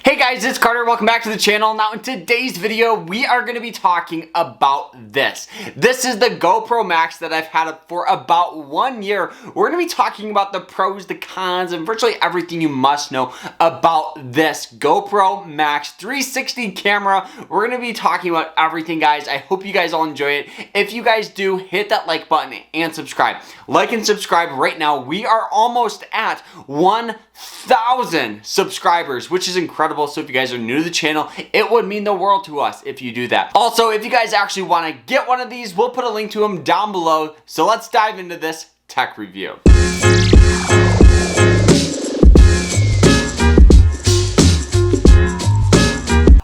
Hey guys, it's Carter. Welcome back to the channel. Now in today's video, we are going to be talking about this. This is the GoPro Max that I've had for about 1 year. We're going to be talking about the pros, the cons, and virtually everything you must know about this GoPro Max 360 camera. We're going to be talking about everything, guys. I hope you guys all enjoy it. If you guys do, hit that like button and subscribe. Like and subscribe right now. We are almost at 1,000 subscribers, which is incredible. So if you guys are new to the channel, it would mean the world to us if you do that. Also, if you guys actually want to get one of these, we'll put a link to them down below. So let's dive into this tech review.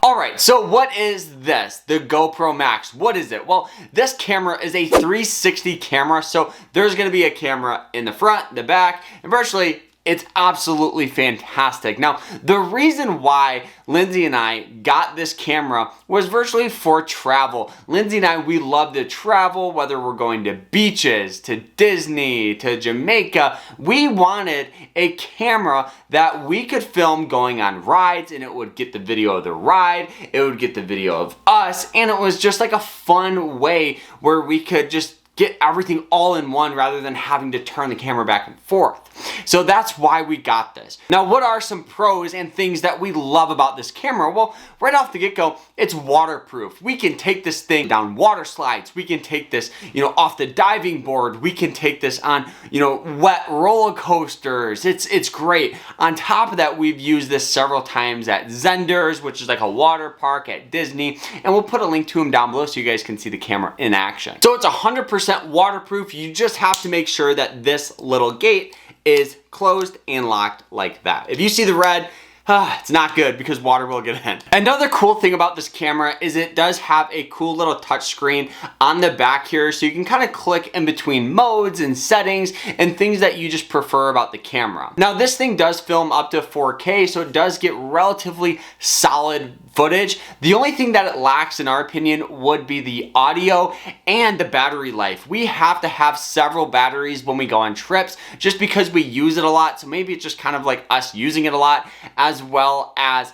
Alright, so what is this? The GoPro Max. What is it? Well, this camera is a 360 camera, so there's going to be a camera in the front, the back, and virtually it's absolutely fantastic. Now, the reason why Lindsay and I got this camera was virtually for travel. Lindsay and I, we love to travel, whether we're going to beaches, to Disney, to Jamaica. We wanted a camera that we could film going on rides, and it would get the video of the ride, it would get the video of us, and it was just like a fun way where we could just get everything all in one rather than having to turn the camera back and forth. So that's why we got this. Now, what are some pros and things that we love about this camera? Well, right off the get-go, it's waterproof. We can take this thing down water slides. We can take this, off the diving board. We can take this on, wet roller coasters. It's great. On top of that, we've used this several times at Zenders, which is like a water park at Disney, and we'll put a link to them down below so you guys can see the camera in action. So it's 100% waterproof. You just have to make sure that this little gate is closed and locked like that. If you see the red, it's not good because water will get in. Another cool thing about this camera is it does have a cool little touch screen on the back here, so you can kind of click in between modes and settings and things that you just prefer about the camera. Now, this thing does film up to 4K, so it does get relatively solid footage. The only thing that it lacks, in our opinion, would be the audio and the battery life. We have to have several batteries when we go on trips just because we use it a lot, so maybe it's just kind of like us using it a lot, as well as,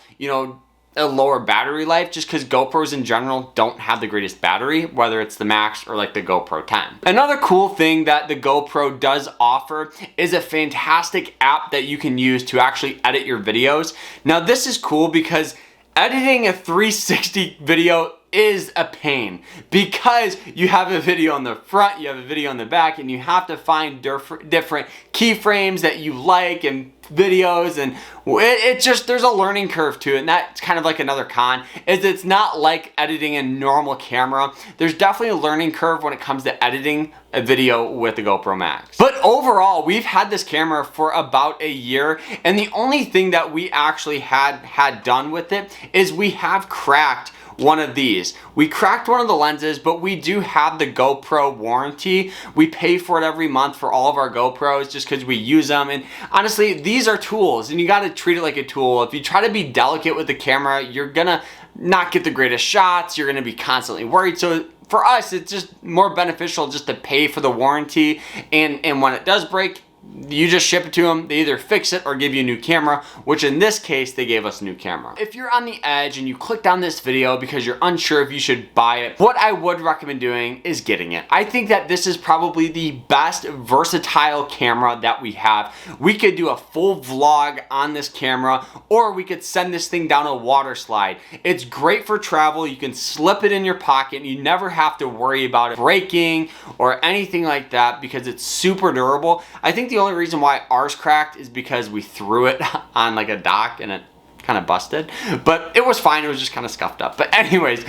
a lower battery life, just because GoPros in general don't have the greatest battery, whether it's the Max or like the GoPro 10. Another cool thing that the GoPro does offer is a fantastic app that you can use to actually edit your videos. Now, this is cool because editing a 360 video is a pain because you have a video on the front, you have a video on the back, and you have to find different keyframes that you like and videos, and it just, there's a learning curve to it, and that's kind of like another con, is it's not like editing a normal camera. There's definitely a learning curve when it comes to editing a video with the GoPro Max. But overall, we've had this camera for about a year, and the only thing that we actually had done with it is we have cracked one of these. We cracked one of the lenses, but we do have the GoPro warranty. We pay for it every month for all of our GoPros just because we use them. And honestly, these are tools and you got to treat it like a tool. If you try to be delicate with the camera, you're gonna not get the greatest shots. You're gonna be constantly worried. So for us, it's just more beneficial just to pay for the warranty. And when it does break, you just ship it to them. They either fix it or give you a new camera, which in this case, they gave us a new camera. If you're on the edge and you clicked on this video because you're unsure if you should buy it, what I would recommend doing is getting it. I think that this is probably the best versatile camera that we have. We could do a full vlog on this camera, or we could send this thing down a water slide. It's great for travel. You can slip it in your pocket and you never have to worry about it breaking or anything like that because it's super durable. I think the only reason why ours cracked is because we threw it on like a dock and it kind of busted, but it was fine. It was just kind of scuffed up. But anyways,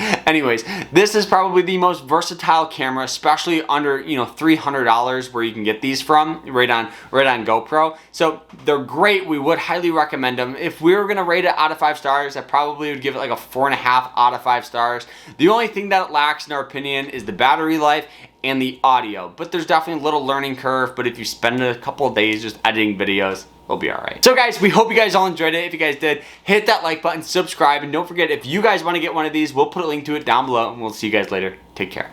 this is probably the most versatile camera, especially under $300 where you can get these from right on GoPro. So they're great. We would highly recommend them. If we were gonna rate it out of 5 stars, I probably would give it like a 4.5 out of 5 stars. The only thing that it lacks, in our opinion, is the battery life and the audio, but there's definitely a little learning curve. But if you spend a couple of days just editing videos, it'll be all right. So guys, we hope you guys all enjoyed it. If you guys did, hit that like button, subscribe, and don't forget, if you guys want to get one of these, we'll put a link to it down below, and we'll see you guys later. Take care.